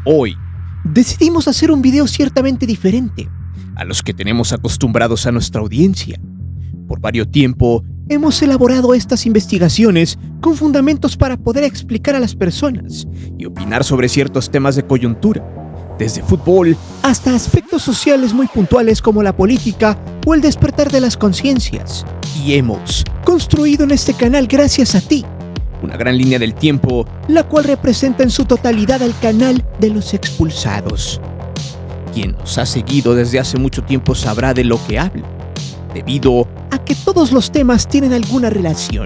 Hoy decidimos hacer un video ciertamente diferente a los que tenemos acostumbrados a nuestra audiencia. Por varios tiempo hemos elaborado estas investigaciones con fundamentos para poder explicar a las personas y opinar sobre ciertos temas de coyuntura, desde fútbol hasta aspectos sociales muy puntuales como la política o el despertar de las conciencias. Y hemos construido en este canal, gracias a ti, una gran línea del tiempo, la cual representa en su totalidad al canal de los expulsados. Quien nos ha seguido desde hace mucho tiempo sabrá de lo que hablo, debido a que todos los temas tienen alguna relación,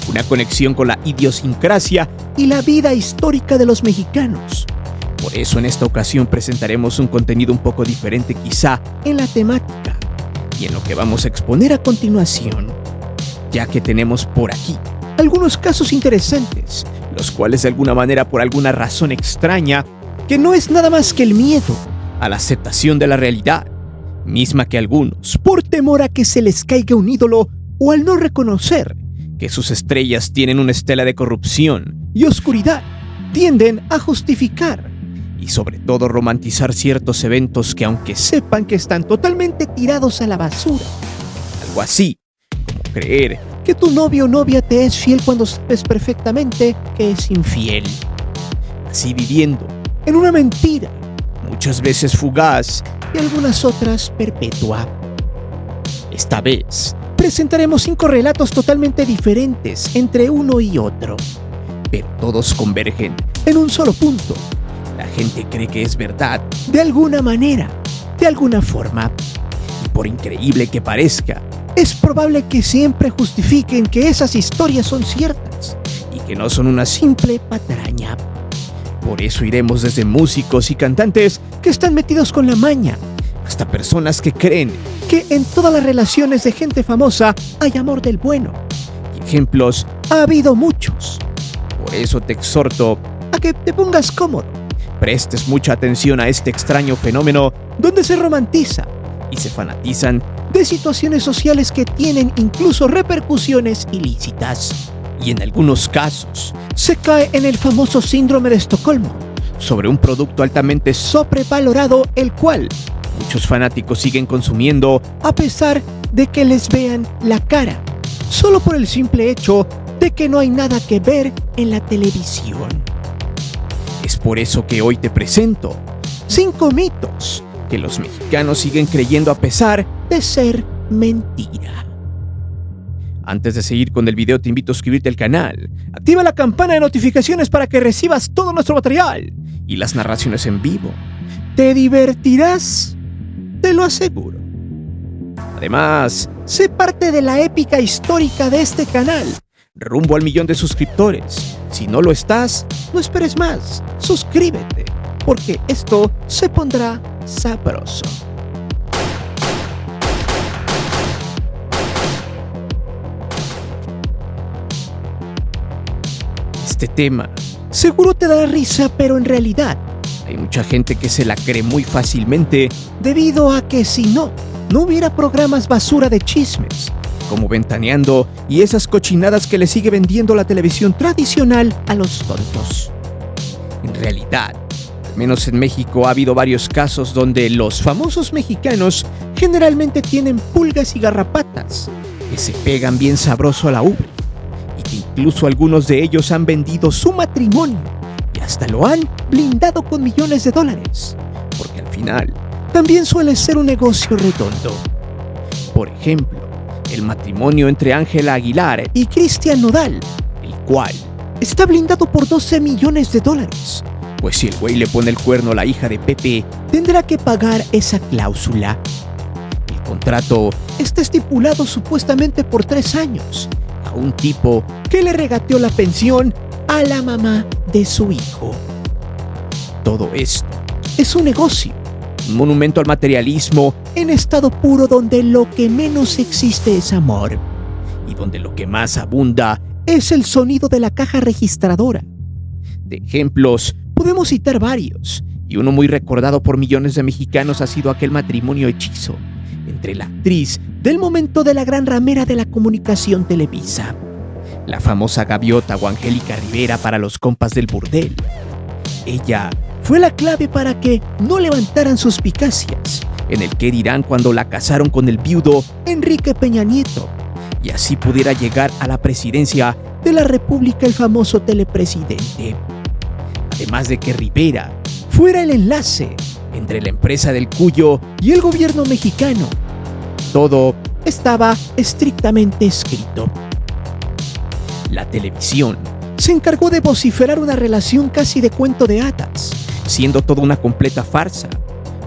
una conexión con la idiosincrasia y la vida histórica de los mexicanos. Por eso en esta ocasión presentaremos un contenido un poco diferente quizá en la temática y en lo que vamos a exponer a continuación, ya que tenemos por aquí algunos casos interesantes, los cuales de alguna manera, por alguna razón extraña, que no es nada más que el miedo a la aceptación de la realidad, misma que algunos, por temor a que se les caiga un ídolo o al no reconocer que sus estrellas tienen una estela de corrupción y oscuridad, tienden a justificar y sobre todo romantizar ciertos eventos que, aunque sepan que están totalmente tirados a la basura, algo así como creer que tu novio o novia te es fiel cuando sabes perfectamente que es infiel, así viviendo en una mentira, muchas veces fugaz y algunas otras perpetua. Esta vez presentaremos 5 relatos totalmente diferentes entre uno y otro, pero todos convergen en un solo punto. La gente cree que es verdad de alguna manera, de alguna forma, y por increíble que parezca, es probable que siempre justifiquen que esas historias son ciertas y que no son una simple patraña. Por eso iremos desde músicos y cantantes que están metidos con la maña, hasta personas que creen que en todas las relaciones de gente famosa hay amor del bueno. Y ejemplos ha habido muchos. Por eso te exhorto a que te pongas cómodo, prestes mucha atención a este extraño fenómeno donde se romantiza y se fanatizan de situaciones sociales que tienen incluso repercusiones ilícitas. Y en algunos casos se cae en el famoso síndrome de Estocolmo, sobre un producto altamente sobrevalorado, el cual muchos fanáticos siguen consumiendo a pesar de que les vean la cara, solo por el simple hecho de que no hay nada que ver en la televisión. Es por eso que hoy te presento 5 mitos que los mexicanos siguen creyendo a pesar de ser mentira. Antes de seguir con el video, te invito a suscribirte al canal, activa la campana de notificaciones para que recibas todo nuestro material y las narraciones en vivo. Te divertirás, te lo aseguro. Además, sé parte de la épica histórica de este canal, rumbo al 1.000.000 de suscriptores. Si no lo estás, no esperes más, suscríbete, porque esto se pondrá sabroso. Este tema seguro te dará risa, pero en realidad hay mucha gente que se la cree muy fácilmente, debido a que si no hubiera programas basura de chismes como Ventaneando y esas cochinadas que le sigue vendiendo la televisión tradicional a los tontos. En realidad, al menos en México, ha habido varios casos donde los famosos mexicanos generalmente tienen pulgas y garrapatas que se pegan bien sabroso a la ubre, y que incluso algunos de ellos han vendido su matrimonio y hasta lo han blindado con millones de dólares, porque al final también suele ser un negocio redondo. Por ejemplo, el matrimonio entre Ángela Aguilar y Cristian Nodal, el cual está blindado por 12 millones de dólares. Pues si el güey le pone el cuerno a la hija de Pepe, tendrá que pagar esa cláusula. El contrato está estipulado supuestamente por 3 años a un tipo que le regateó la pensión a la mamá de su hijo. Todo esto es un negocio, un monumento al materialismo en estado puro, donde lo que menos existe es amor y donde lo que más abunda es el sonido de la caja registradora. De ejemplos podemos citar varios, y uno muy recordado por millones de mexicanos ha sido aquel matrimonio hechizo entre la actriz del momento de la gran ramera de la comunicación Televisa, la famosa Gaviota o Angélica Rivera para los compas del burdel. Ella fue la clave para que no levantaran suspicacias en el qué dirán cuando la casaron con el viudo Enrique Peña Nieto y así pudiera llegar a la presidencia de la República el famoso telepresidente. Además de que Rivera fuera el enlace entre la empresa del Cuyo y el gobierno mexicano. Todo estaba estrictamente escrito. La televisión se encargó de vociferar una relación casi de cuento de hadas, siendo toda una completa farsa,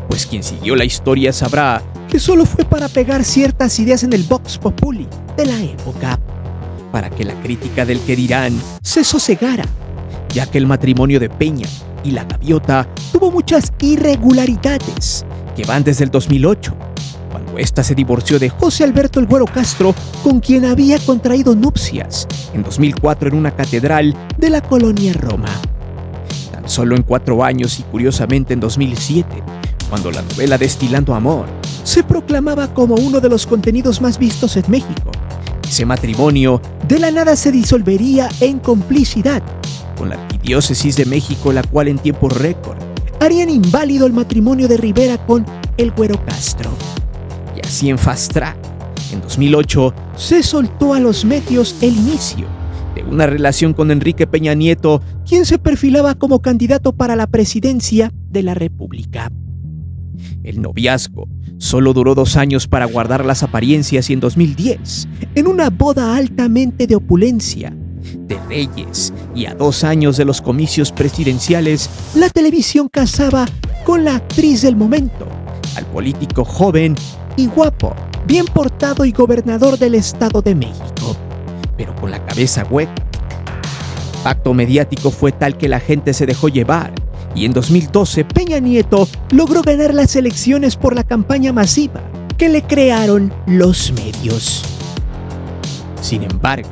pues quien siguió la historia sabrá que solo fue para pegar ciertas ideas en el Vox Populi de la época, para que la crítica del que dirán se sosegara, ya que el matrimonio de Peña y la gaviota tuvo muchas irregularidades que van desde el 2008, cuando ésta se divorció de José Alberto el Güero Castro, con quien había contraído nupcias en 2004 en una catedral de la colonia Roma. Tan solo en 4 años y curiosamente en 2007, cuando la novela Destilando Amor se proclamaba como uno de los contenidos más vistos en México, ese matrimonio de la nada se disolvería en complicidad con la Arquidiócesis de México, la cual en tiempo récord harían inválido el matrimonio de Rivera con el Güero Castro. Y así en fast track, en 2008 se soltó a los medios el inicio de una relación con Enrique Peña Nieto, quien se perfilaba como candidato para la presidencia de la República. El noviazgo solo duró 2 años para guardar las apariencias y en 2010, en una boda altamente de opulencia, de reyes y a 2 años de los comicios presidenciales, la televisión casaba con la actriz del momento, al político joven y guapo, bien portado y gobernador del Estado de México, pero con la cabeza hueca. El impacto mediático fue tal que la gente se dejó llevar y en 2012 Peña Nieto logró ganar las elecciones por la campaña masiva que le crearon los medios. Sin embargo,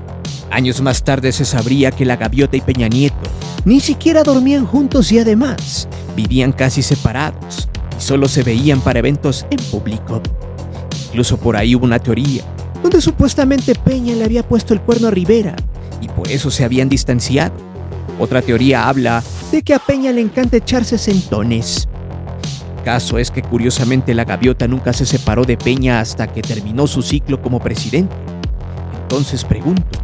años más tarde se sabría que la gaviota y Peña Nieto ni siquiera dormían juntos y además vivían casi separados y solo se veían para eventos en público. Incluso por ahí hubo una teoría donde supuestamente Peña le había puesto el cuerno a Rivera y por eso se habían distanciado. Otra teoría habla de que a Peña le encanta echarse sentones. El caso es que curiosamente la gaviota nunca se separó de Peña hasta que terminó su ciclo como presidente. Entonces pregunto,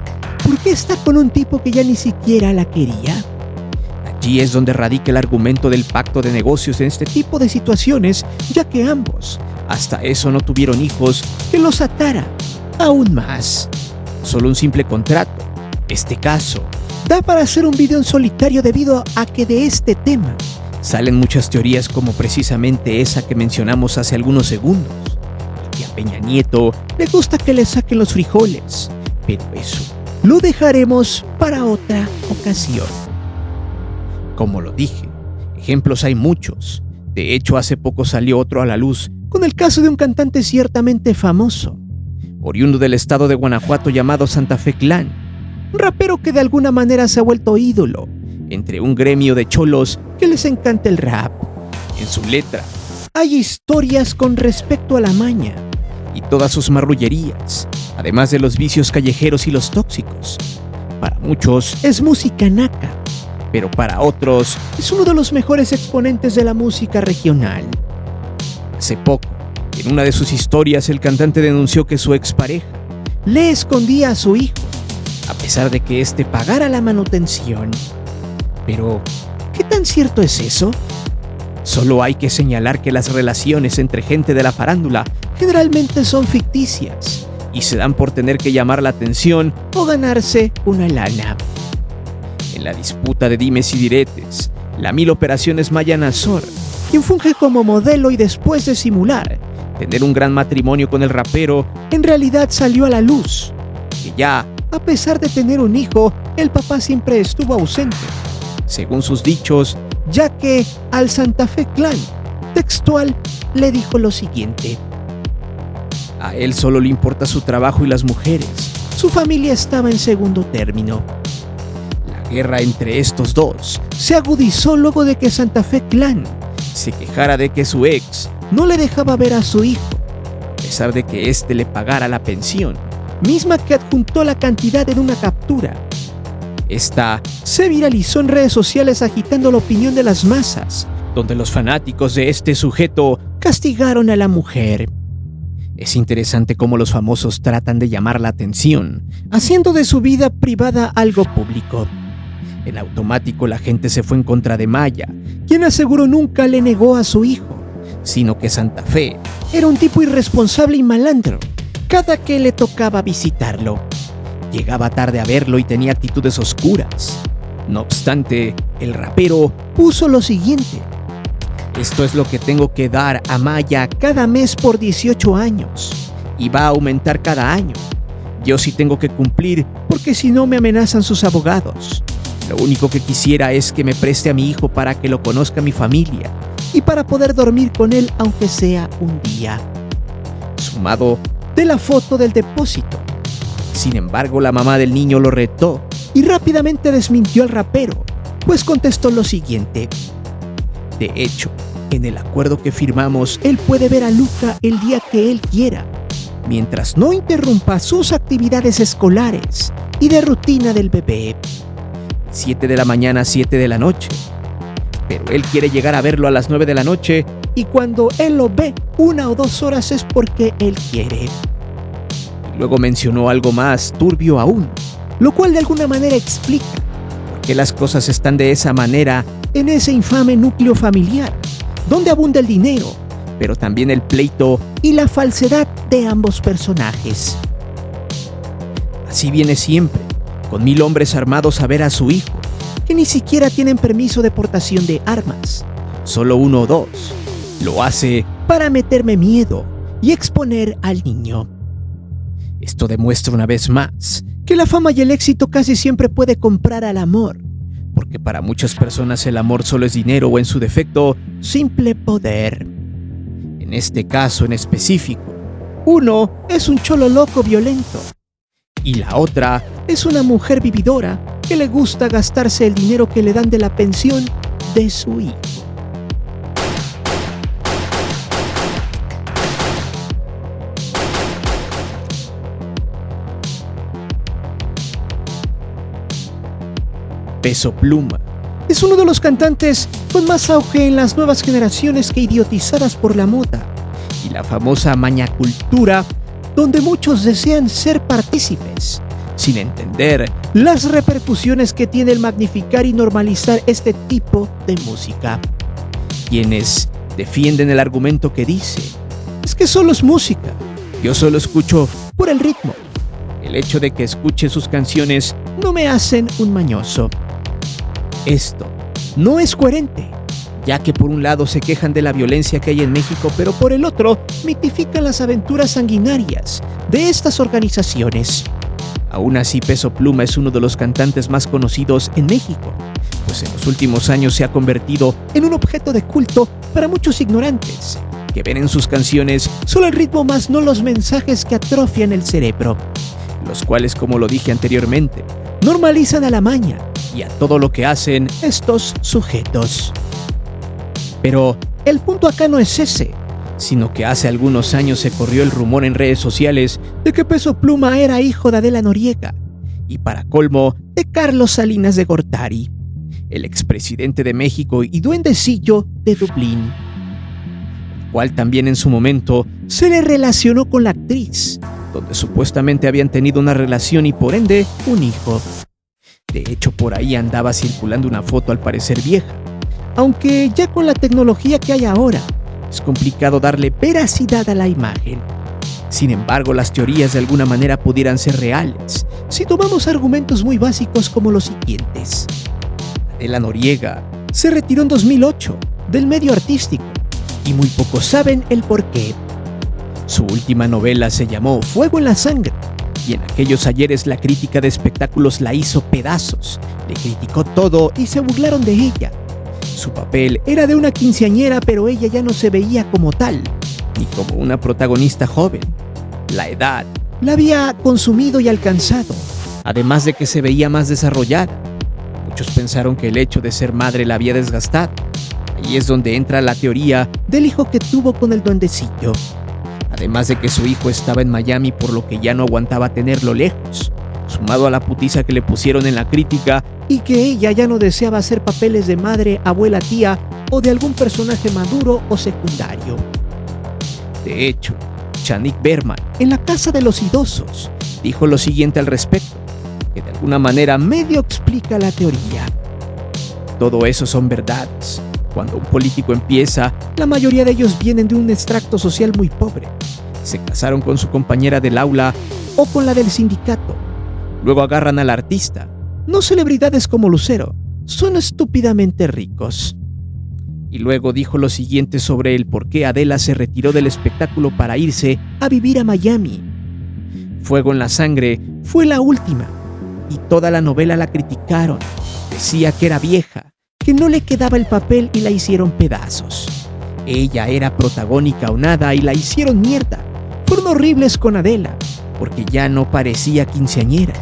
¿por qué está con un tipo que ya ni siquiera la quería? Allí es donde radica el argumento del pacto de negocios en este tipo de situaciones, ya que ambos hasta eso no tuvieron hijos que los atara aún más. Solo un simple contrato. Este caso da para hacer un video en solitario debido a que de este tema salen muchas teorías, como precisamente esa que mencionamos hace algunos segundos, que a Peña Nieto le gusta que le saquen los frijoles, pero eso lo dejaremos para otra ocasión. Como lo dije, ejemplos hay muchos. De hecho, hace poco salió otro a la luz con el caso de un cantante ciertamente famoso, oriundo del estado de Guanajuato, llamado Santa Fe Clan, un rapero que de alguna manera se ha vuelto ídolo entre un gremio de cholos que les encanta el rap. En su letra hay historias con respecto a la maña y todas sus marrullerías, además de los vicios callejeros y los tóxicos. Para muchos es música naca, pero para otros es uno de los mejores exponentes de la música regional. Hace poco, en una de sus historias, el cantante denunció que su expareja le escondía a su hijo, a pesar de que éste pagara la manutención. Pero, ¿qué tan cierto es eso? Solo hay que señalar que las relaciones entre gente de la farándula generalmente son ficticias y se dan por tener que llamar la atención o ganarse una lana. En la disputa de dimes y diretes, la 1000 operaciones Maya Nazor, quien funge como modelo y después de simular tener un gran matrimonio con el rapero, en realidad salió a la luz que ya, a pesar de tener un hijo, el papá siempre estuvo ausente, según sus dichos, ya que al Santa Fe Clan, textual, le dijo lo siguiente: a él solo le importa su trabajo y las mujeres, su familia estaba en segundo término. La guerra entre estos dos se agudizó luego de que Santa Fe Clan se quejara de que su ex no le dejaba ver a su hijo, a pesar de que éste le pagara la pensión, misma que adjuntó la cantidad en una captura. Esta se viralizó en redes sociales agitando la opinión de las masas, donde los fanáticos de este sujeto castigaron a la mujer. Es interesante cómo los famosos tratan de llamar la atención, haciendo de su vida privada algo público. En automático la gente se fue en contra de Maya, quien aseguró nunca le negó a su hijo, sino que Santa Fe era un tipo irresponsable y malandro cada que le tocaba visitarlo. Llegaba tarde a verlo y tenía actitudes oscuras. No obstante, el rapero puso lo siguiente: esto es lo que tengo que dar a Maya cada mes por 18 años y va a aumentar cada año. Yo sí tengo que cumplir porque si no me amenazan sus abogados. Lo único que quisiera es que me preste a mi hijo para que lo conozca mi familia y para poder dormir con él aunque sea un día. Sumado de la foto del depósito. Sin embargo, la mamá del niño lo retó y rápidamente desmintió al rapero, pues contestó lo siguiente: de hecho, en el acuerdo que firmamos, él puede ver a Luca el día que él quiera, mientras no interrumpa sus actividades escolares y de rutina del bebé. 7 de la mañana a 7 de la noche. Pero él quiere llegar a verlo a las 9 de la noche y cuando él lo ve 1 o 2 horas es porque él quiere. Y luego mencionó algo más turbio aún, lo cual de alguna manera explica por qué las cosas están de esa manera en ese infame núcleo familiar, donde abunda el dinero, pero también el pleito y la falsedad de ambos personajes. Así viene siempre, con 1000 hombres armados a ver a su hijo, que ni siquiera tienen permiso de portación de armas, solo 1 o 2. Lo hace para meterme miedo y exponer al niño. Esto demuestra una vez más que la fama y el éxito casi siempre puede comprar al amor, porque para muchas personas el amor solo es dinero o en su defecto, simple poder. En este caso en específico, uno es un cholo loco violento y la otra es una mujer vividora que le gusta gastarse el dinero que le dan de la pensión de su hijo. Peso Pluma es uno de los cantantes con más auge en las nuevas generaciones que idiotizadas por la moda y la famosa mañacultura, donde muchos desean ser partícipes, sin entender las repercusiones que tiene el magnificar y normalizar este tipo de música. Quienes defienden el argumento que dice: es que solo es música, yo solo escucho por el ritmo. El hecho de que escuche sus canciones no me hacen un mañoso. Esto no es coherente, ya que por un lado se quejan de la violencia que hay en México, pero por el otro mitifican las aventuras sanguinarias de estas organizaciones. Aún así, Peso Pluma es uno de los cantantes más conocidos en México, pues en los últimos años se ha convertido en un objeto de culto para muchos ignorantes, que ven en sus canciones solo el ritmo más no los mensajes que atrofian el cerebro, los cuales, como lo dije anteriormente, normalizan a la maña y a todo lo que hacen estos sujetos. Pero el punto acá no es ese, sino que hace algunos años se corrió el rumor en redes sociales de que Peso Pluma era hijo de Adela Noriega y, para colmo, de Carlos Salinas de Gortari, el expresidente de México y duendecillo de Dublín, el cual también en su momento se le relacionó con la actriz, donde supuestamente habían tenido una relación y por ende un hijo. De hecho, por ahí andaba circulando una foto al parecer vieja, aunque ya con la tecnología que hay ahora, es complicado darle veracidad a la imagen. Sin embargo, las teorías de alguna manera pudieran ser reales, si tomamos argumentos muy básicos como los siguientes. Adela Noriega se retiró en 2008 del medio artístico, y muy pocos saben el porqué. Su última novela se llamó Fuego en la Sangre, y en aquellos ayeres la crítica de espectáculos la hizo pedazos, le criticó todo y se burlaron de ella. Su papel era de una quinceañera, pero ella ya no se veía como tal, ni como una protagonista joven. La edad la había consumido y alcanzado, además de que se veía más desarrollada. Muchos pensaron que el hecho de ser madre la había desgastado. Ahí es donde entra la teoría del hijo que tuvo con el duendecillo. Además de que su hijo estaba en Miami, por lo que ya no aguantaba tenerlo lejos, sumado a la putiza que le pusieron en la crítica y que ella ya no deseaba hacer papeles de madre, abuela, tía o de algún personaje maduro o secundario. De hecho, Chanik Berman, en La Casa de los Idosos, dijo lo siguiente al respecto, que de alguna manera medio explica la teoría. Todo eso son verdades. Cuando un político empieza, la mayoría de ellos vienen de un extracto social muy pobre. Se casaron con su compañera del aula o con la del sindicato. Luego agarran al artista. No celebridades como Lucero, son estúpidamente ricos. Y luego dijo lo siguiente sobre el por qué Adela se retiró del espectáculo para irse a vivir a Miami. Fuego en la Sangre fue la última, y toda la novela la criticaron. Decía que era vieja, que no le quedaba el papel y la hicieron pedazos. Ella era protagónica o nada y la hicieron mierda. Fueron horribles con Adela, porque ya no parecía quinceañera.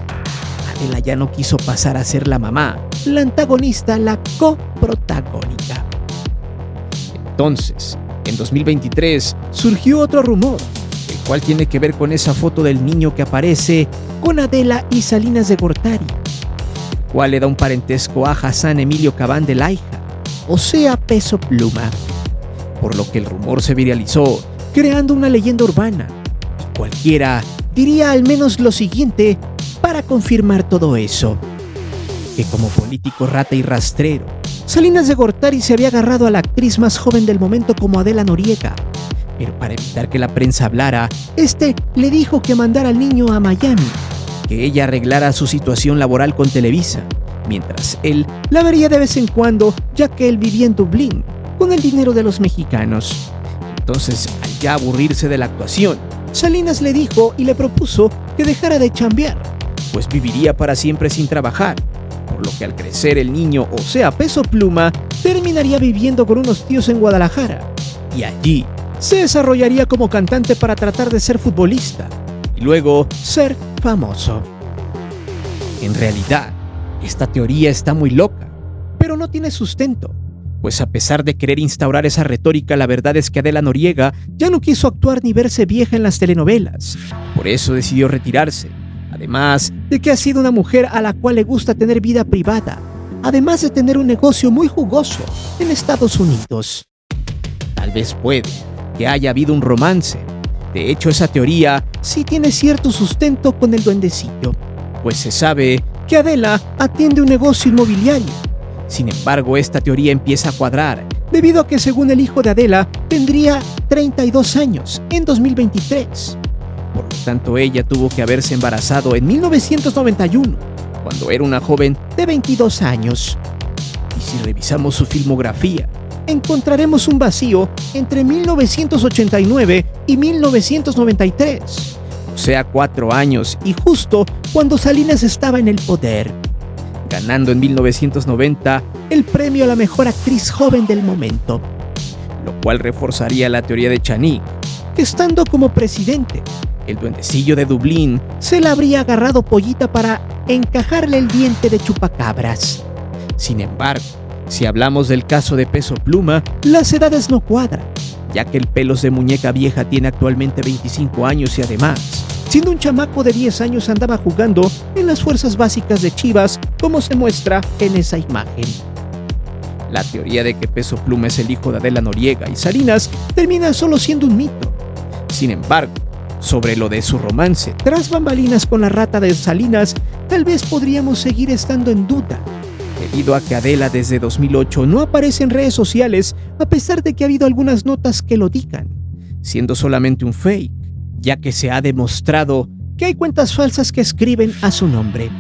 Adela ya no quiso pasar a ser la mamá, la antagonista, la coprotagónica. Entonces, en 2023, surgió otro rumor, el cual tiene que ver con esa foto del niño que aparece con Adela y Salinas de Gortari, el cual le da un parentesco a Hassan Emilio Cabán de la hija, o sea, Peso Pluma. Por lo que el rumor se viralizó, creando una leyenda urbana, y cualquiera diría al menos lo siguiente para confirmar todo eso: que como político rata y rastrero, Salinas de Gortari se había agarrado a la actriz más joven del momento como Adela Noriega, pero para evitar que la prensa hablara, le dijo que mandara al niño a Miami, que ella arreglara su situación laboral con Televisa, mientras él la vería de vez en cuando, ya que él vivía en Dublín, con el dinero de los mexicanos. Entonces, al ya aburrirse de la actuación, Salinas le dijo y le propuso que dejara de chambear, pues viviría para siempre sin trabajar, por lo que al crecer el niño, o sea, Peso Pluma, terminaría viviendo con unos tíos en Guadalajara, y allí se desarrollaría como cantante para tratar de ser futbolista, y luego ser famoso. En realidad, esta teoría está muy loca, pero no tiene sustento, pues a pesar de querer instaurar esa retórica, la verdad es que Adela Noriega ya no quiso actuar ni verse vieja en las telenovelas, por eso decidió retirarse. Además de que ha sido una mujer a la cual le gusta tener vida privada, además de tener un negocio muy jugoso en Estados Unidos. Tal vez puede que haya habido un romance. De hecho, esa teoría sí tiene cierto sustento con el duendecillo, pues se sabe que Adela atiende un negocio inmobiliario. Sin embargo, esta teoría empieza a cuadrar, debido a que según el hijo de Adela, tendría 32 años en 2023. Por lo tanto, ella tuvo que haberse embarazado en 1991, cuando era una joven de 22 años. Y si revisamos su filmografía, encontraremos un vacío entre 1989 y 1993, o sea, 4 años, y justo cuando Salinas estaba en el poder, ganando en 1990 el premio a la mejor actriz joven del momento, lo cual reforzaría la teoría de Chanik, que estando como presidente, el duendecillo de Dublín se le habría agarrado pollita para encajarle el diente de chupacabras. Sin embargo, si hablamos del caso de Peso Pluma, las edades no cuadran, ya que el Pelos de Muñeca Vieja tiene actualmente 25 años y además, siendo un chamaco de 10 años, andaba jugando en las fuerzas básicas de Chivas, como se muestra en esa imagen. La teoría de que Peso Pluma es el hijo de Adela Noriega y Salinas termina solo siendo un mito. Sin embargo, sobre lo de su romance tras bambalinas con la rata de Salinas, tal vez podríamos seguir estando en duda, debido a que Adela desde 2008 no aparece en redes sociales, a pesar de que ha habido algunas notas que lo digan, siendo solamente un fake, ya que se ha demostrado que hay cuentas falsas que escriben a su nombre.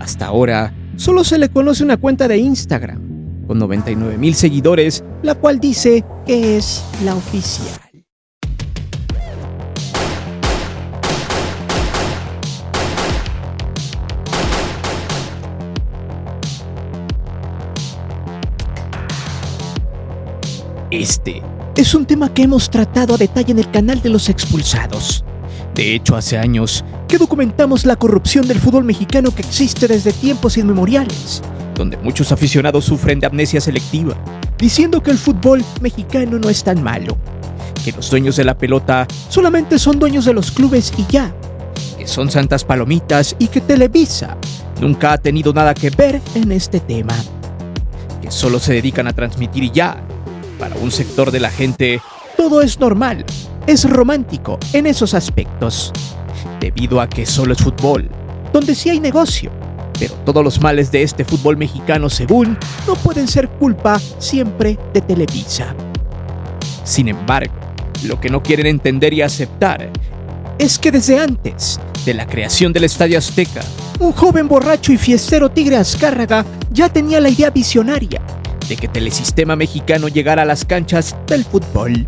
Hasta ahora, solo se le conoce una cuenta de Instagram, con 99,000 seguidores, la cual dice que es la oficial. Este es un tema que hemos tratado a detalle en el canal de Los Expulsados. De hecho, hace años que documentamos la corrupción del fútbol mexicano que existe desde tiempos inmemoriales, donde muchos aficionados sufren de amnesia selectiva, diciendo que el fútbol mexicano no es tan malo, que los dueños de la pelota solamente son dueños de los clubes y ya, que son santas palomitas y que Televisa nunca ha tenido nada que ver en este tema. que solo se dedican a transmitir y ya. Para un sector de la gente, todo es normal, es romántico en esos aspectos, debido a que solo es fútbol, donde sí hay negocio. Pero todos los males de este fútbol mexicano, según, no pueden ser culpa siempre de Televisa. Sin embargo, lo que no quieren entender y aceptar es que desde antes de la creación del Estadio Azteca, un joven borracho y fiestero Tigre Azcárraga ya tenía la idea visionaria de que Telesistema Mexicano llegara a las canchas del fútbol.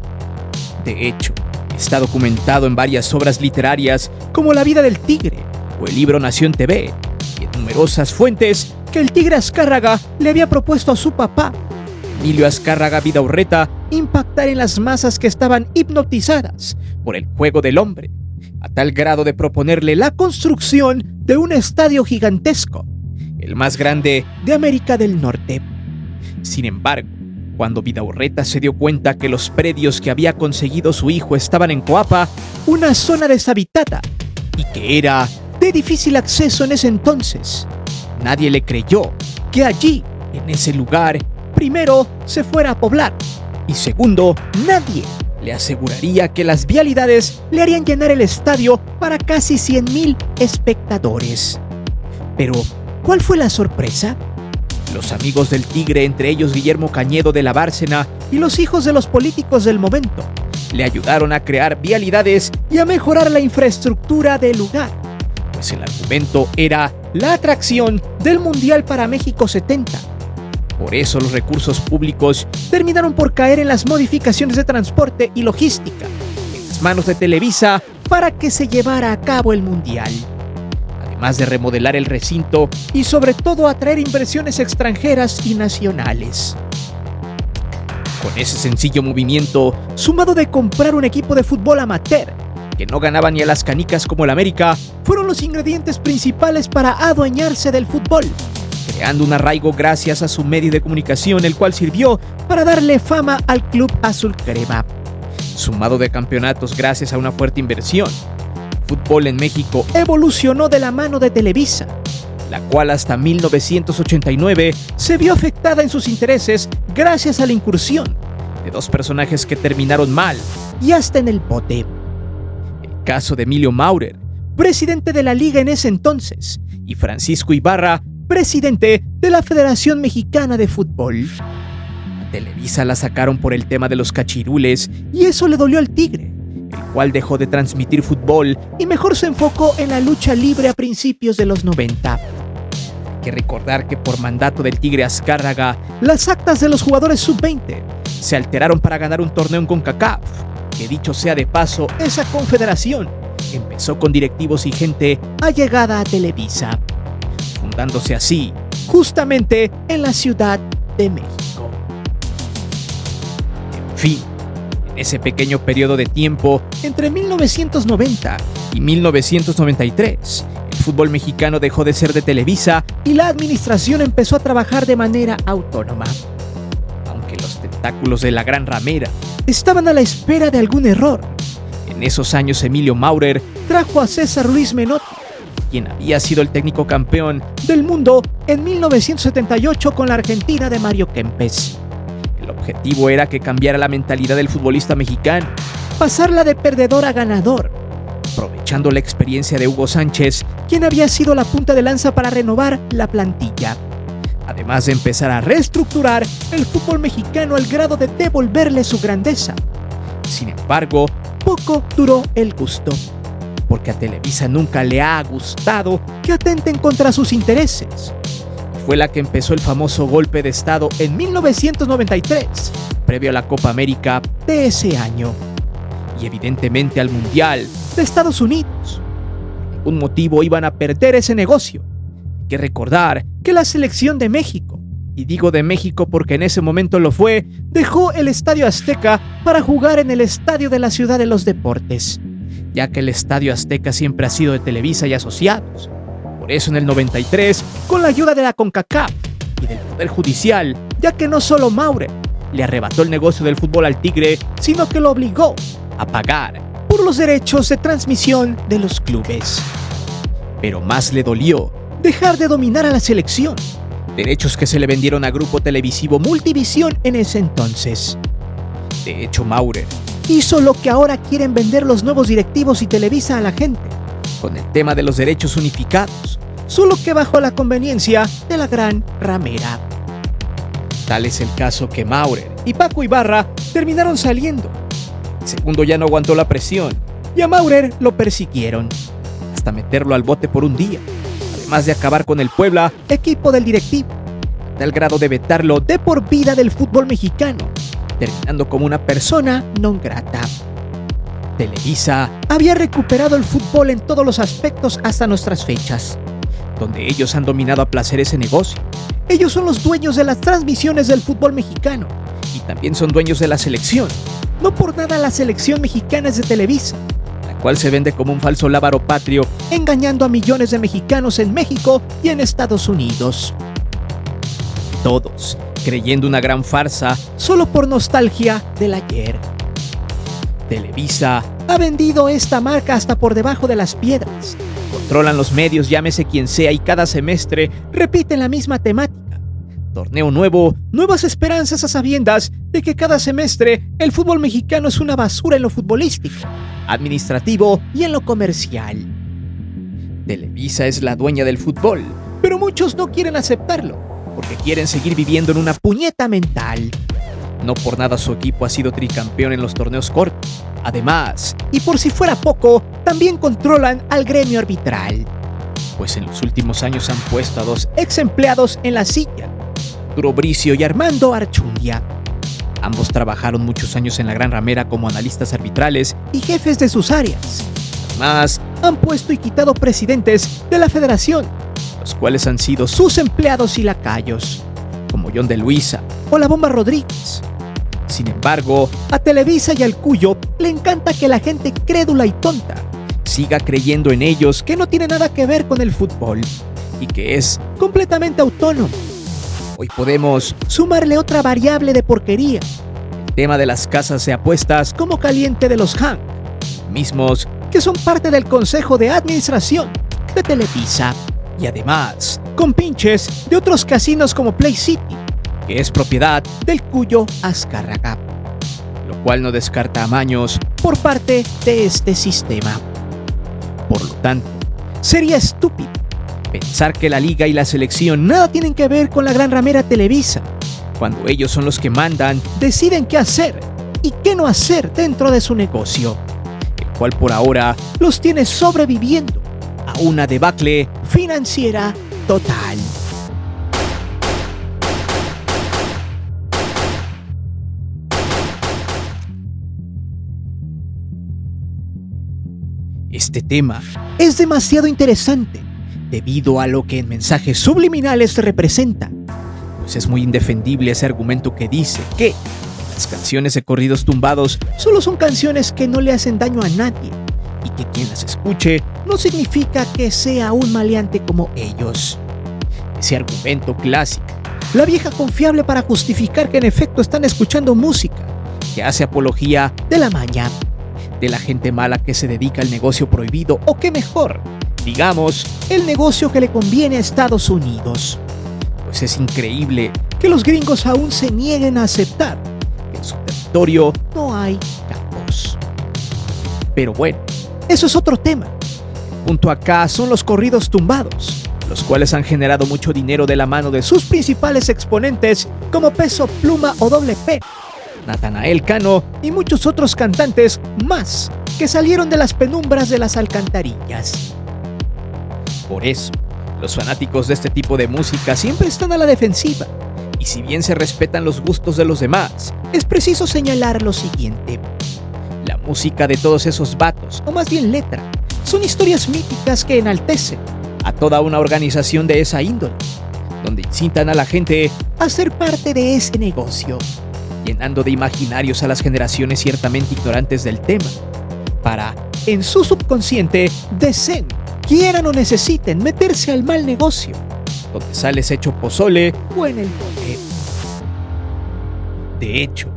De hecho, está documentado en varias obras literarias como La vida del Tigre o el libro Nación TV, y en numerosas fuentes que el Tigre Azcárraga le había propuesto a su papá, Emilio Azcárraga Vidaurreta, impactar en las masas que estaban hipnotizadas por el juego del hombre, a tal grado de proponerle la construcción de un estadio gigantesco, el más grande de América del Norte. Sin embargo, cuando Vidaurreta se dio cuenta que los predios que había conseguido su hijo estaban en Coapa, una zona deshabitada, y que era de difícil acceso en ese entonces, nadie le creyó que allí, en ese lugar, primero se fuera a poblar, y segundo, nadie le aseguraría que las vialidades le harían llenar el estadio para casi 100,000 espectadores. Pero, ¿cuál fue la sorpresa? Los amigos del Tigre, entre ellos Guillermo Cañedo de la Bárcena y los hijos de los políticos del momento, le ayudaron a crear vialidades y a mejorar la infraestructura del lugar, pues el argumento era la atracción del Mundial para México 70. Por eso los recursos públicos terminaron por caer en las modificaciones de transporte y logística en las manos de Televisa para que se llevara a cabo el Mundial. Además de remodelar el recinto y sobre todo atraer inversiones extranjeras y nacionales. Con ese sencillo movimiento, sumado de comprar un equipo de fútbol amateur que no ganaba ni a las canicas como el América, fueron los ingredientes principales para adueñarse del fútbol, creando un arraigo gracias a su medio de comunicación, el cual sirvió para darle fama al Club Azul Crema. Sumado de campeonatos gracias a una fuerte inversión, el fútbol en México evolucionó de la mano de Televisa, la cual hasta 1989 se vio afectada en sus intereses gracias a la incursión de dos personajes que terminaron mal y hasta en el bote. El caso de Emilio Maurer, presidente de la liga en ese entonces, y Francisco Ibarra, presidente de la Federación Mexicana de Fútbol. A Televisa la sacaron por el tema de los cachirules y eso le dolió al Tigre, el cual dejó de transmitir fútbol y mejor se enfocó en la lucha libre a principios de los 90. Hay que recordar que por mandato del Tigre Azcárraga, las actas de los jugadores sub-20 se alteraron para ganar un torneo en CONCACAF, que dicho sea de paso, esa confederación empezó con directivos y gente allegada a Televisa, fundándose así, justamente en la Ciudad de México. En fin, en ese pequeño periodo de tiempo, entre 1990 y 1993, el fútbol mexicano dejó de ser de Televisa y la administración empezó a trabajar de manera autónoma. Aunque los tentáculos de la Gran Ramera estaban a la espera de algún error, en esos años Emilio Maurer trajo a César Luis Menotti, quien había sido el técnico campeón del mundo en 1978 con la Argentina de Mario Kempes. El objetivo era que cambiara la mentalidad del futbolista mexicano, pasarla de perdedor a ganador, aprovechando la experiencia de Hugo Sánchez, quien había sido la punta de lanza para renovar la plantilla, además de empezar a reestructurar el fútbol mexicano al grado de devolverle su grandeza. Sin embargo, poco duró el gusto, porque a Televisa nunca le ha gustado que atenten contra sus intereses. Fue la que empezó el famoso golpe de Estado en 1993, previo a la Copa América de ese año, y evidentemente al Mundial de Estados Unidos. Por ningún motivo iban a perder ese negocio. Hay que recordar que la selección de México, y digo de México porque en ese momento lo fue, dejó el Estadio Azteca para jugar en el Estadio de la Ciudad de los Deportes, ya que el Estadio Azteca siempre ha sido de Televisa y asociados. Por eso en el 93, con la ayuda de la CONCACAF y del Poder Judicial, ya que no solo Maurer le arrebató el negocio del fútbol al Tigre, sino que lo obligó a pagar por los derechos de transmisión de los clubes. Pero más le dolió dejar de dominar a la selección derechos que se le vendieron a Grupo Televisivo Multivisión en ese entonces. De hecho, Maurer hizo lo que ahora quieren vender los nuevos directivos y Televisa a la gente, con el tema de los derechos unificados, solo que bajo la conveniencia de la gran ramera. Tal es el caso que Maurer y Paco Ibarra terminaron saliendo. El segundo ya no aguantó la presión y a Maurer lo persiguieron, hasta meterlo al bote por un día, además de acabar con el Puebla, equipo del directivo, a tal grado de vetarlo de por vida del fútbol mexicano, terminando como una persona non grata. Televisa había recuperado el fútbol en todos los aspectos hasta nuestras fechas, donde ellos han dominado a placer ese negocio. Ellos son los dueños de las transmisiones del fútbol mexicano y también son dueños de la selección. No por nada la selección mexicana es de Televisa, la cual se vende como un falso lábaro patrio, engañando a millones de mexicanos en México y en Estados Unidos. Todos creyendo una gran farsa solo por nostalgia del ayer. Televisa ha vendido esta marca hasta por debajo de las piedras. Controlan los medios, llámese quien sea, y cada semestre repiten la misma temática. Torneo nuevo, nuevas esperanzas a sabiendas de que cada semestre el fútbol mexicano es una basura en lo futbolístico, administrativo y en lo comercial. Televisa es la dueña del fútbol, pero muchos no quieren aceptarlo, porque quieren seguir viviendo en una puñeta mental. No por nada su equipo ha sido tricampeón en los torneos cortos. Además, y por si fuera poco, también controlan al gremio arbitral, pues en los últimos años han puesto a dos ex empleados en la silla, Arturo Bricio y Armando Archundia. Ambos trabajaron muchos años en la Gran Ramera como analistas arbitrales y jefes de sus áreas. Además, han puesto y quitado presidentes de la federación, los cuales han sido sus empleados y lacayos, como John de Luisa o la Bomba Rodríguez. Sin embargo, a Televisa y al Cuyo le encanta que la gente crédula y tonta siga creyendo en ellos, que no tiene nada que ver con el fútbol y que es completamente autónomo. Hoy podemos sumarle otra variable de porquería, el tema de las casas de apuestas como caliente de los Hank, mismos que son parte del consejo de administración de Televisa, y además con pinches de otros casinos como Play City, que es propiedad del Cuyo Azcárraga, lo cual no descarta amaños por parte de este sistema. Por lo tanto, sería estúpido pensar que la liga y la selección nada tienen que ver con la gran ramera Televisa, cuando ellos son los que mandan, deciden qué hacer y qué no hacer dentro de su negocio, el cual por ahora los tiene sobreviviendo a una debacle financiera total. Este tema es demasiado interesante debido a lo que en mensajes subliminales representa, pues es muy indefendible ese argumento que dice que las canciones de corridos tumbados solo son canciones que no le hacen daño a nadie y que quien las escuche no significa que sea un maleante como ellos. Ese argumento clásico, la vieja confiable para justificar que en efecto están escuchando música que hace apología de la maña, de la gente mala que se dedica al negocio prohibido, o qué mejor, digamos, el negocio que le conviene a Estados Unidos. Pues es increíble que los gringos aún se nieguen a aceptar que en su territorio no hay campos. Pero bueno, eso es otro tema. El punto acá son los corridos tumbados, los cuales han generado mucho dinero de la mano de sus principales exponentes como Peso Pluma o Doble P, Natanael Cano y muchos otros cantantes más que salieron de las penumbras de las alcantarillas. Por eso, los fanáticos de este tipo de música siempre están a la defensiva, y si bien se respetan los gustos de los demás, es preciso señalar lo siguiente: la música de todos esos vatos, o más bien letra, son historias míticas que enaltecen a toda una organización de esa índole, donde incitan a la gente a ser parte de ese negocio, llenando de imaginarios a las generaciones ciertamente ignorantes del tema, para, en su subconsciente, deseen, quieran o necesiten meterse al mal negocio, donde sales hecho pozole o en el bote. De hecho,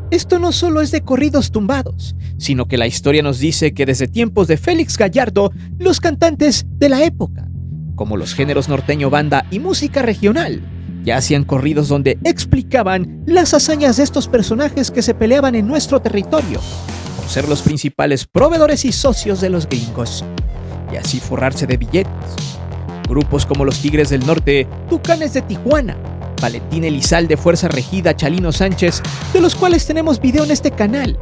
esto no solo es de corridos tumbados, sino que la historia nos dice que desde tiempos de Félix Gallardo, los cantantes de la época, como los géneros norteño banda y música regional, Ya hacían corridos donde explicaban las hazañas de estos personajes que se peleaban en nuestro territorio, por ser los principales proveedores y socios de los gringos, y así forrarse de billetes. Grupos como los Tigres del Norte, Tucanes de Tijuana, Valentín Elizalde, Fuerza Regida, Chalino Sánchez, de los cuales tenemos video en este canal,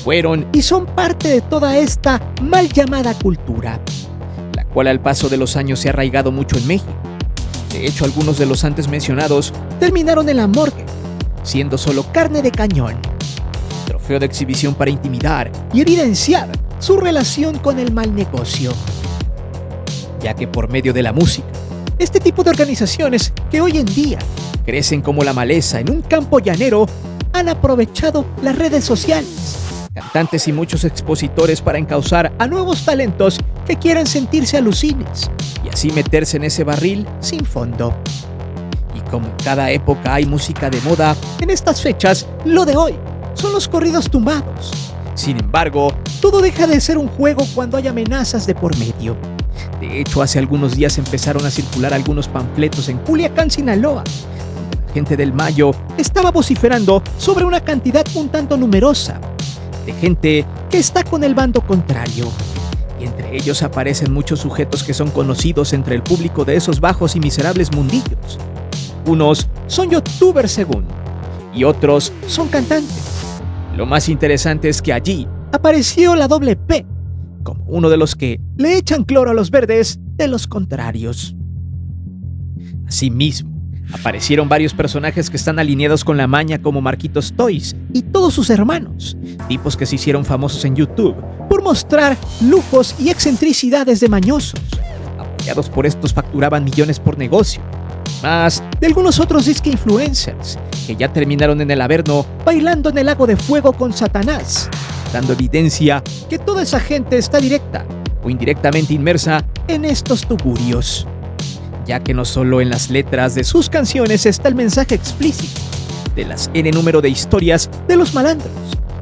fueron y son parte de toda esta mal llamada cultura, la cual al paso de los años se ha arraigado mucho en México. De hecho, algunos de los antes mencionados terminaron en la morgue, siendo solo carne de cañón, trofeo de exhibición para intimidar y evidenciar su relación con el mal negocio. Ya que por medio de la música, este tipo de organizaciones que hoy en día crecen como la maleza en un campo llanero han aprovechado las redes sociales, cantantes y muchos expositores para encauzar a nuevos talentos que quieran sentirse alucines y así meterse en ese barril sin fondo. Y como en cada época hay música de moda, en estas fechas lo de hoy son los corridos tumbados. Sin embargo, todo deja de ser un juego cuando hay amenazas de por medio. De hecho, hace algunos días empezaron a circular algunos panfletos en Culiacán, Sinaloa, donde la gente del Mayo estaba vociferando sobre una cantidad un tanto numerosa de gente que está con el bando contrario. Y entre ellos aparecen muchos sujetos que son conocidos entre el público de esos bajos y miserables mundillos. Unos son youtubers según, y otros son cantantes. Lo más interesante es que allí apareció la doble P, como uno de los que le echan cloro a los verdes de los contrarios. Asimismo, aparecieron varios personajes que están alineados con la maña como Marquitos Toys y todos sus hermanos, tipos que se hicieron famosos en YouTube por mostrar lujos y excentricidades de mañosos. Apoyados por estos facturaban millones por negocio, más de algunos otros disque influencers que ya terminaron en el Averno bailando en el lago de fuego con Satanás, dando evidencia que toda esa gente está directa o indirectamente inmersa en estos tugurios, ya que no solo en las letras de sus canciones está el mensaje explícito de las N número de historias de los malandros,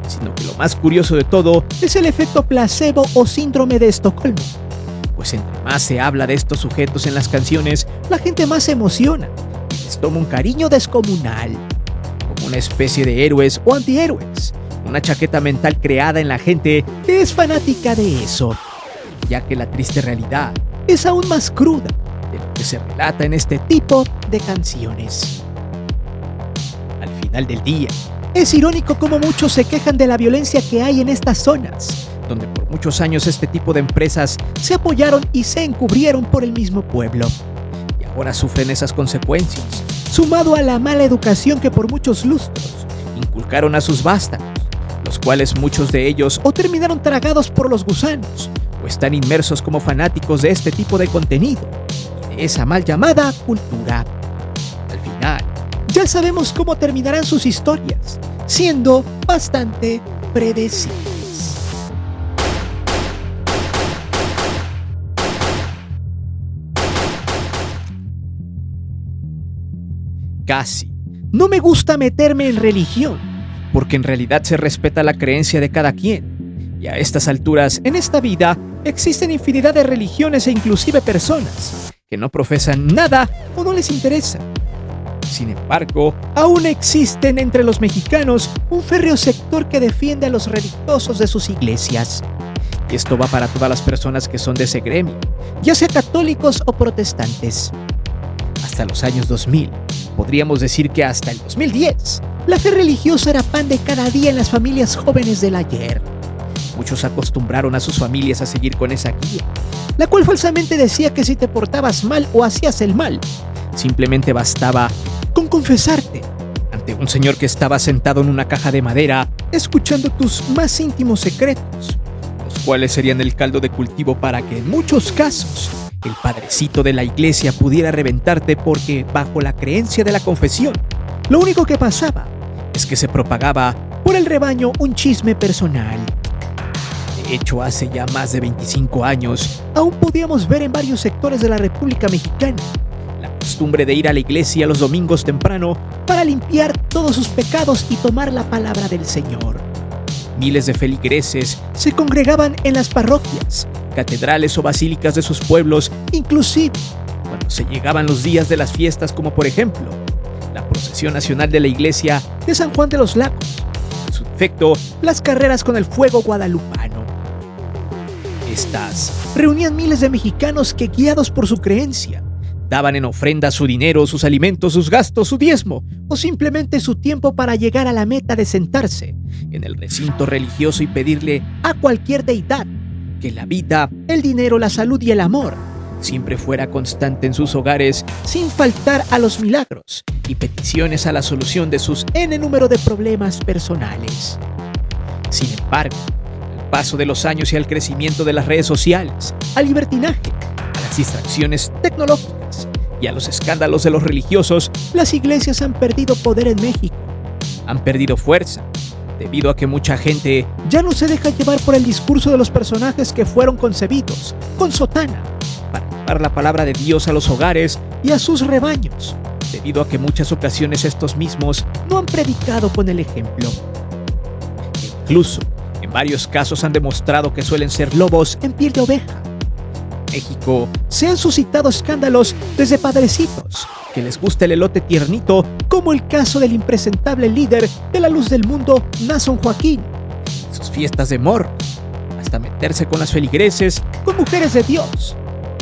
sino que lo más curioso de todo es el efecto placebo o síndrome de Estocolmo, pues entre más se habla de estos sujetos en las canciones, la gente más se emociona y les toma un cariño descomunal, como una especie de héroes o antihéroes, una chaqueta mental creada en la gente que es fanática de eso, ya que la triste realidad es aún más cruda de lo que se relata en este tipo de canciones. Al final del día, es irónico cómo muchos se quejan de la violencia que hay en estas zonas, donde por muchos años este tipo de empresas se apoyaron y se encubrieron por el mismo pueblo, y ahora sufren esas consecuencias, sumado a la mala educación que por muchos lustros inculcaron a sus vástagos, los cuales muchos de ellos o terminaron tragados por los gusanos o están inmersos como fanáticos de este tipo de contenido y de esa mal llamada cultura. Al final, ya sabemos cómo terminarán sus historias, siendo bastante predecibles. Casi no me gusta meterme en religión, porque en realidad se respeta la creencia de cada quien, y a estas alturas, en esta vida, existen infinidad de religiones e inclusive personas que no profesan nada o no les interesa. Sin embargo, aún existen entre los mexicanos un férreo sector que defiende a los religiosos de sus iglesias. Y esto va para todas las personas que son de ese gremio, ya sea católicos o protestantes. Hasta los años 2000, podríamos decir que hasta el 2010, la fe religiosa era pan de cada día en las familias jóvenes del ayer. Muchos acostumbraron a sus familias a seguir con esa guía, la cual falsamente decía que si te portabas mal o hacías el mal, simplemente bastaba con confesarte ante un señor que estaba sentado en una caja de madera, escuchando tus más íntimos secretos, los cuales serían el caldo de cultivo para que en muchos casos el padrecito de la iglesia pudiera reventarte, porque bajo la creencia de la confesión, lo único que pasaba es que se propagaba por el rebaño un chisme personal. De hecho, hace ya más de 25 años, aún podíamos ver en varios sectores de la República Mexicana la costumbre de ir a la iglesia los domingos temprano para limpiar todos sus pecados y tomar la palabra del Señor. Miles de feligreses se congregaban en las parroquias, catedrales o basílicas de sus pueblos, inclusive cuando se llegaban los días de las fiestas, como por ejemplo Procesión Nacional de la Iglesia de San Juan de los Lagos, en su defecto, las carreras con el fuego guadalupano. Estas reunían miles de mexicanos que, guiados por su creencia, daban en ofrenda su dinero, sus alimentos, sus gastos, su diezmo o simplemente su tiempo para llegar a la meta de sentarse en el recinto religioso y pedirle a cualquier deidad que la vida, el dinero, la salud y el amor siempre fuera constante en sus hogares, sin faltar a los milagros y peticiones a la solución de sus n número de problemas personales. Sin embargo, al paso de los años y al crecimiento de las redes sociales, al libertinaje, a las distracciones tecnológicas y a los escándalos de los religiosos, las iglesias han perdido poder en México. Han perdido fuerza, debido a que mucha gente ya no se deja llevar por el discurso de los personajes que fueron concebidos con sotana para llevar la palabra de Dios a los hogares y a sus rebaños, debido a que muchas ocasiones estos mismos no han predicado con el ejemplo. Incluso, en varios casos han demostrado que suelen ser lobos en piel de oveja. En México se han suscitado escándalos desde padrecitos que les gusta el elote tiernito, como el caso del impresentable líder de la luz del mundo, Nason Joaquín, sus fiestas de morros, hasta meterse con las feligreses, con mujeres de Dios.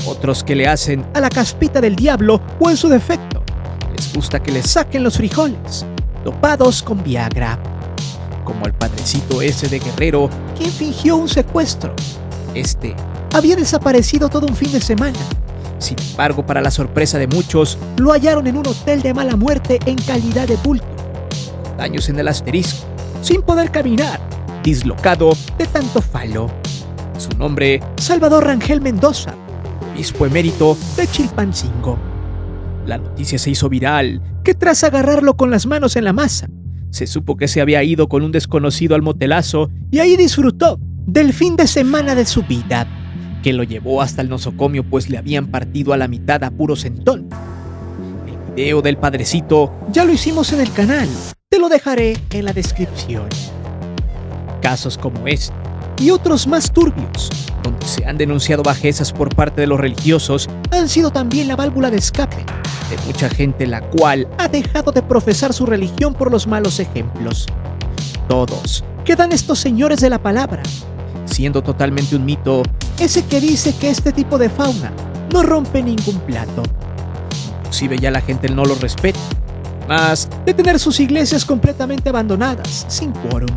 Otros que le hacen a la caspita del diablo o, en su defecto, les gusta que les saquen los frijoles, dopados con Viagra. Como el padrecito ese de Guerrero, quien fingió un secuestro. Este había desaparecido todo un fin de semana. Sin embargo, para la sorpresa de muchos, lo hallaron en un hotel de mala muerte en calidad de bulto, con daños en el asterisco, sin poder caminar, dislocado de tanto falo. Su nombre, Salvador Rangel Mendoza, obispo emérito de Chilpancingo. La noticia se hizo viral, que tras agarrarlo con las manos en la masa, se supo que se había ido con un desconocido al motelazo y ahí disfrutó del fin de semana de su vida, que lo llevó hasta el nosocomio, pues le habían partido a la mitad a puro sentón. El video del padrecito ya lo hicimos en el canal, te lo dejaré en la descripción. Casos como este y otros más turbios, donde se han denunciado bajezas por parte de los religiosos, han sido también la válvula de escape de mucha gente, la cual ha dejado de profesar su religión por los malos ejemplos. Todos quedan estos señores de la palabra, siendo totalmente un mito ese que dice que este tipo de fauna no rompe ningún plato. Inclusive ya la gente no los respeta, más de tener sus iglesias completamente abandonadas, sin quórum.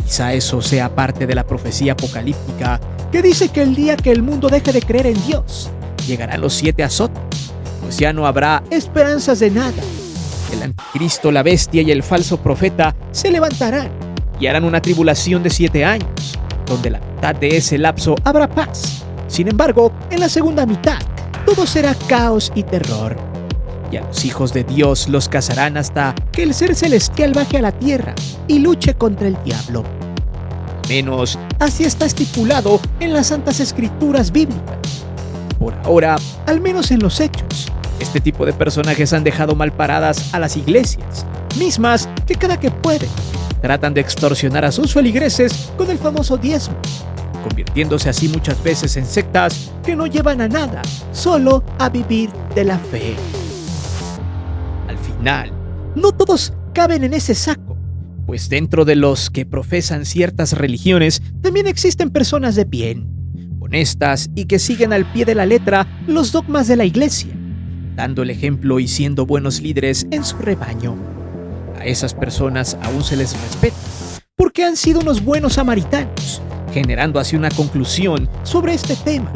Quizá eso sea parte de la profecía apocalíptica que dice que el día que el mundo deje de creer en Dios, llegarán los 7 azotes, pues ya no habrá esperanzas de nada. El anticristo, la bestia y el falso profeta se levantarán y harán una tribulación de 7 años, donde la mitad de ese lapso habrá paz. Sin embargo, en la segunda mitad, todo será caos y terror. Y a los hijos de Dios los cazarán hasta que el ser celestial baje a la tierra y luche contra el diablo. Al menos así está estipulado en las Santas Escrituras bíblicas. Por ahora, al menos en los hechos, este tipo de personajes han dejado mal paradas a las iglesias, mismas que cada que pueden tratan de extorsionar a sus feligreses con el famoso diezmo, convirtiéndose así muchas veces en sectas que no llevan a nada, solo a vivir de la fe. Al final, no todos caben en ese saco, pues dentro de los que profesan ciertas religiones también existen personas de bien, honestas y que siguen al pie de la letra los dogmas de la iglesia, dando el ejemplo y siendo buenos líderes en su rebaño. A esas personas aún se les respeta, porque han sido unos buenos samaritanos, generando así una conclusión sobre este tema.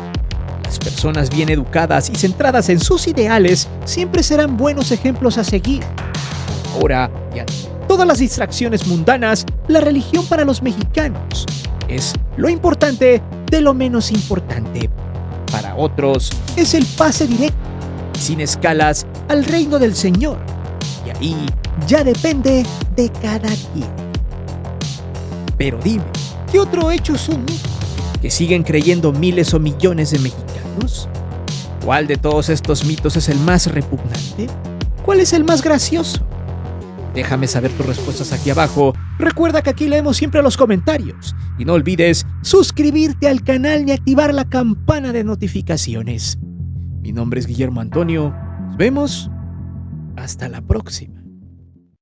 Las personas bien educadas y centradas en sus ideales siempre serán buenos ejemplos a seguir. Ahora, y ante todas las distracciones mundanas, la religión para los mexicanos es lo importante de lo menos importante. Para otros, es el pase directo, sin escalas, al reino del Señor. Y ahí ya depende de cada quien. Pero dime, ¿qué otro hecho es un mito que siguen creyendo miles o millones de mexicanos? ¿Cuál de todos estos mitos es el más repugnante? ¿Cuál es el más gracioso? Déjame saber tus respuestas aquí abajo. Recuerda que aquí leemos siempre los comentarios. Y no olvides suscribirte al canal y activar la campana de notificaciones. Mi nombre es Guillermo Antonio. Nos vemos. Hasta la próxima.